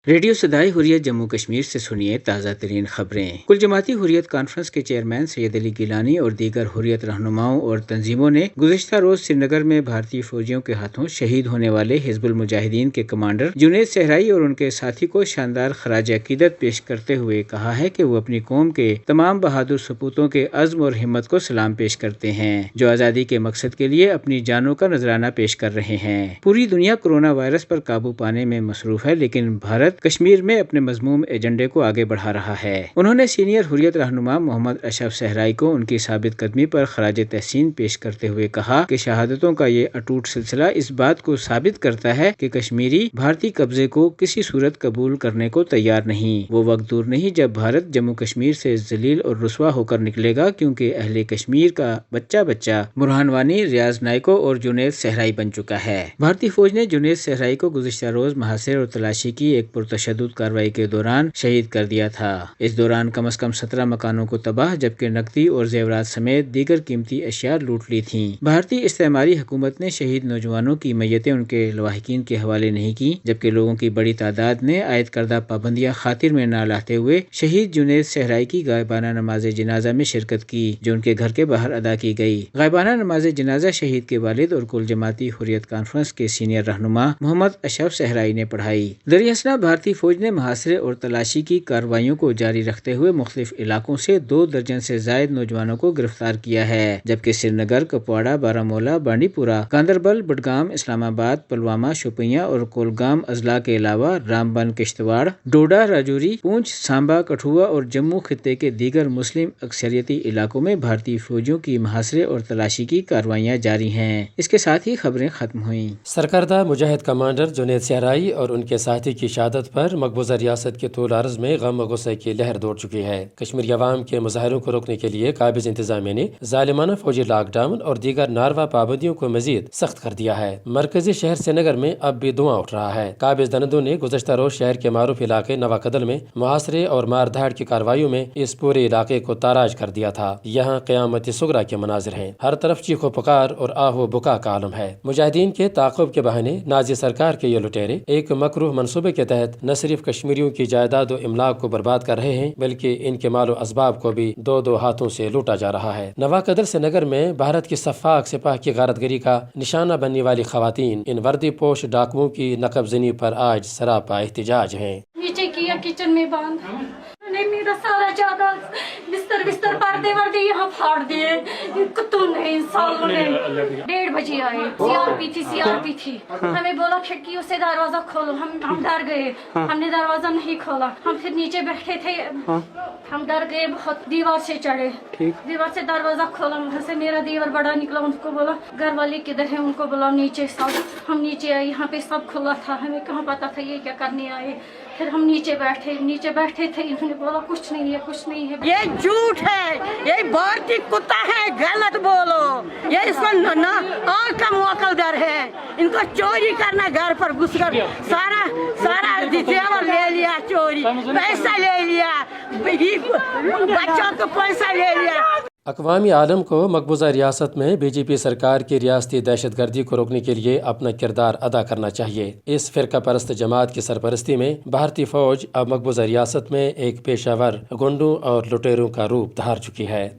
Radio صدائے حریت جموں کشمیر سے سنیے تازہ ترین خبریں۔ کل جماعتی حریت کانفرنس کے چیئرمین سید علی گیلانی اور دیگر حریت رہنماؤں اور تنظیموں نے گزشتہ روز سری نگر میں بھارتی فوجیوں کے ہاتھوں شہید ہونے والے حزب المجاہدین کے کمانڈر جنید صحرائی اور ان کے ساتھی کو شاندار خراج عقیدت پیش کرتے ہوئے کہا ہے کہ وہ اپنی قوم کے تمام بہادر سپوتوں کے عزم اور ہمت کو سلام پیش کرتے ہیں جو آزادی کے مقصد کے لیے اپنی جانوں کا نذرانہ پیش کر رہے ہیں۔ پوری دنیا کورونا وائرس پر قابو پانے میں مصروف ہے، لیکن بھارت کشمیر میں اپنے مذموم ایجنڈے کو آگے بڑھا رہا ہے۔ انہوں نے سینئر حریت رہنما محمد اشرف صحرائی کو ان کی ثابت قدمی پر خراج تحسین پیش کرتے ہوئے کہا کہ شہادتوں کا یہ اٹوٹ سلسلہ اس بات کو ثابت کرتا ہے کہ کشمیری بھارتی قبضے کو کسی صورت قبول کرنے کو تیار نہیں۔ وہ وقت دور نہیں جب بھارت جموں کشمیر سے ذلیل اور رسوا ہو کر نکلے گا، کیونکہ اہل کشمیر کا بچہ بچہ برہان وانی، ریاض نائکو اور جنید صحرائی بن چکا ہے۔ بھارتی فوج نے جنید صحرائی کو گزشتہ روز محاصرے اور تلاشی کی ایک پرتشدد کارروائی کے دوران شہید کر دیا تھا۔ اس دوران کم از کم 17 مکانوں کو تباہ جبکہ نقدی اور زیورات سمیت دیگر قیمتی اشیاء لوٹ لی تھیں۔ بھارتی استعماری حکومت نے شہید نوجوانوں کی میتیں ان کے لواحقین کے حوالے نہیں کی، جبکہ لوگوں کی بڑی تعداد نے عائد کردہ پابندیاں خاطر میں نہ لاتے ہوئے شہید جنید صحرائی کی غائبانہ نماز جنازہ میں شرکت کی، جو ان کے گھر کے باہر ادا کی گئی۔ غائبانہ نماز جنازہ شہید کے والد اور کل جماعتی حریت کانفرنس کے سینئر رہنما محمد اشرف صحرائی نے پڑھائی۔ دراصل بھارتی فوج نے محاصرے اور تلاشی کی کارروائیوں کو جاری رکھتے ہوئے مختلف علاقوں سے 2 درجن سے زائد نوجوانوں کو گرفتار کیا ہے، جبکہ سری نگر، کپواڑہ، بارہمولہ، بانڈی پورہ، گاندربل، بڈگام، اسلام آباد، پلوامہ، شوپیاں اور کولگام اضلاع کے علاوہ رامبن، کشتواڑ، ڈوڈا، راجوری، پونچھ، سامبا، کٹھوا اور جموں خطے کے دیگر مسلم اکثریتی علاقوں میں بھارتی فوجیوں کی محاصرے اور تلاشی کی کارروائیاں جاری ہیں۔ اس کے ساتھ ہی خبریں ختم ہوئیں۔ سرکردہ مجاہد کمانڈر جنید صحرائی اور ان کے ساتھی کی شہادت پر مقبوضہ ریاست کے طول عرض میں غم و غصے کی لہر دوڑ چکی ہے۔ کشمیری عوام کے مظاہروں کو روکنے کے لیے قابض انتظامیہ نے ظالمانہ فوجی لاک ڈاؤن اور دیگر ناروا پابندیوں کو مزید سخت کر دیا ہے۔ مرکزی شہر سری نگر میں اب بھی دھواں اٹھ رہا ہے۔ قابض دھندوں نے گزشتہ روز شہر کے معروف علاقے نواکدل میں محاصرے اور مار دھاڑ کی کارروائیوں میں اس پورے علاقے کو تاراج کر دیا تھا۔ یہاں قیامت صغریٰ کے مناظر ہیں، ہر طرف چیخ و پکار اور آہ و بکا کا عالم ہے۔ مجاہدین کے تعاقب کے بہانے نازی سرکار کے یہ لٹیرے ایک مکروہ منصوبے کے تحت نہ صرف کشمیریوں کی جائیداد و املاک کو برباد کر رہے ہیں، بلکہ ان کے مال و اسباب کو بھی دو ہاتھوں سے لوٹا جا رہا ہے۔ نواکدل سے نگر میں بھارت کی سفاک سپاہ کی غارت گری کا نشانہ بننے والی خواتین ان وردی پوش ڈاکوؤں کی نقب زنی پر آج سراپا احتجاج ہیں۔ نیچے کیا کچن میں بند، میرا سارا جائیداد بستر پردے وردے یہاں پھاڑ دیے کتوں نے، انسانوں نے۔ 1:30 بجے آئے، سی آر پی تھی، ہمیں بولا کھڑکیوں سے دروازہ کھولو، ہم ڈر گئے، ہم نے دروازہ نہیں کھولا، ہم پھر نیچے بیٹھے تھے، ہم ڈر گئے بہت، دیوار سے چڑھے، دیوار سے دروازہ کھولا، وہاں سے میرا دیور بڑا نکلا، ان کو بولا گھر والے کدھر ہیں، ان کو بولا نیچے سب، ہم نیچے آئے، یہاں پہ سب کھلا تھا، ہمیں کہاں پتا تھا یہ کیا کرنے آئے۔ پھر ہم نیچے بیٹھے تھے، انہوں نے بولا کچھ نہیں ہے۔ یہ جھوٹ ہے، یہ بھارتی کتا ہے، غلط بولو، یہ اس کو آنکھ کا موقع ہے، ان کو چوری کرنا، گھر پر گھس کر سارا زیور لے لیا، چوری پیسہ لے لیا، بچوں کو پیسہ لے لیا۔ اقوام عالم کو مقبوضہ ریاست میں بی جے پی سرکار کی ریاستی دہشت گردی کو روکنے کے لیے اپنا کردار ادا کرنا چاہیے۔ اس فرقہ پرست جماعت کی سرپرستی میں بھارتی فوج اب مقبوضہ ریاست میں ایک پیشہ ور گنڈوں اور لٹیروں کا روپ دھار چکی ہے۔